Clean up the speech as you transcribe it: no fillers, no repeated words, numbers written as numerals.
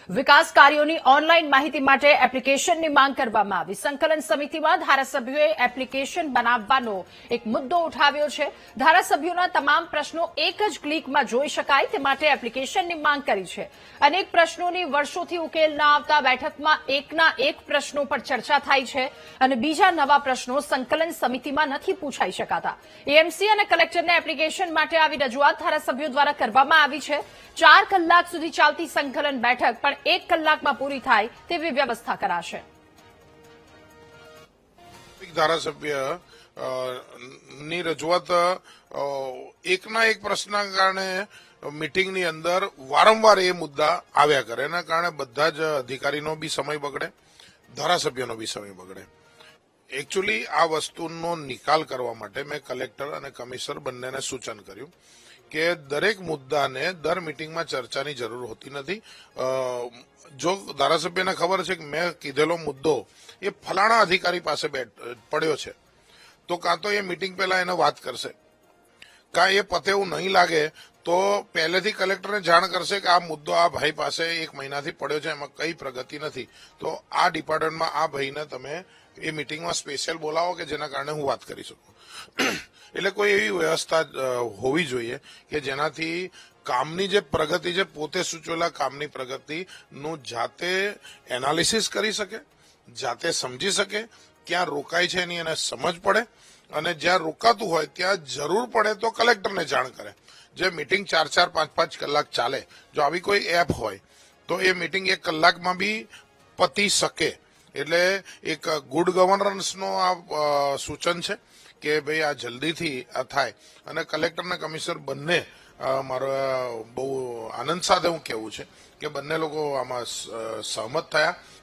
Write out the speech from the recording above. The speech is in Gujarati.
વિકાસ કાર્યોની ઓનલાઈન માહિતી માટે એપ્લિકેશનની માંગ કરવામાં આવી. સંકલન સમિતિમાં ધારાસભ્યોએ એપ્લિકેશન બનાવવાનો એક મુદ્દો ઉઠાવ્યો છે. ધારાસભ્યોના તમામ પ્રશ્નો એક જ ક્લિકમાં જોઈ શકાય તે માટે એપ્લિકેશનની માંગ કરી છે. અનેક પ્રશ્નોની વર્ષોથી ઉકેલ ન આવતા બેઠકમાં એકના એક પ્રશ્નો પર ચર્ચા થાય છે અને બીજા નવા પ્રશ્નો સંકલન સમિતિમાં નથી પૂછાઈ શકાતા. એએમસી અને કલેક્ટરને એપ્લિકેશન માટે આવી રજૂઆત ધારાસભ્યો દ્વારા કરવામાં આવી છે. 4 કલાક સુધી ચાલતી સંકલન બેઠક પણ 1 કલાકમાં પૂરી થાય તેવી વ્યવસ્થા કરાશે. ધારાસભ્ય ની રજૂઆત એકના એક પ્રશ્નના કારણે મીટિંગની અંદર વારંવાર એ મુદ્દા આવ્યા કરે, એના કારણે બધા જ અધિકારીનો બી સમય બગડે, ધારાસભ્યનો બી સમય બગડે. એકચ્યુઅલી આ વસ્તુનો નિકાલ કરવા માટે મેં કલેક્ટર અને કમિશનર બંનેને સૂચન કર્યું કે દરેક મુદ્દાને દર મિટિંગમાં ચર્ચાની જરૂર હોતી નથી. જો ધારાસભ્યને ખબર છે કે મેં કીધેલો મુદ્દો એ ફલાણા અધિકારી પાસે પડ્યો છે, તો કાં તો એ મિટિંગ પહેલા એને વાત કરશે, કાં એ પતે એવું નહીં લાગે તો પહેલેથી કલેક્ટરને જાણ કરશે કે આ મુદ્દો આ ભાઈ પાસે 1 મહિનાથી પડ્યો છે, એમાં કઈ પ્રગતિ નથી, તો આ ડિપાર્ટમેન્ટમાં આ ભાઈને તમે એ મિટિંગમાં સ્પેશિયલ બોલાવો કે જેના કારણે હું વાત કરી શકું. એટલે કોઈ એવી વ્યવસ્થા હોવી જોઈએ કે જેનાથી કામની જે પ્રગતિ છે, પોતે સૂચવેલા કામની પ્રગતિનું જાતે એનાલિસિસ કરી શકે, જાતે સમજી શકે, ક્યાં રોકાય છે એની એને સમજ પડે, અને જ્યાં રોકાતું હોય ત્યાં જરૂર પડે તો કલેક્ટરને જાણ કરે. જે મિટિંગ 4-4, 5-5 કલાક ચાલે, જો આવી કોઈ એપ હોય તો એ મિટિંગ 1 કલાકમાં બી પતી શકે. એટલે એક ગુડ ગવર્નન્સનો આ સૂચન છે કે ભાઈ આ જલ્દીથી આ થાય. અને કલેક્ટર અને કમિશનર બંને મારો બહુ આનંદ સાથે હું કહેવું છે કે બંને લોકો આમાં સહમત થયા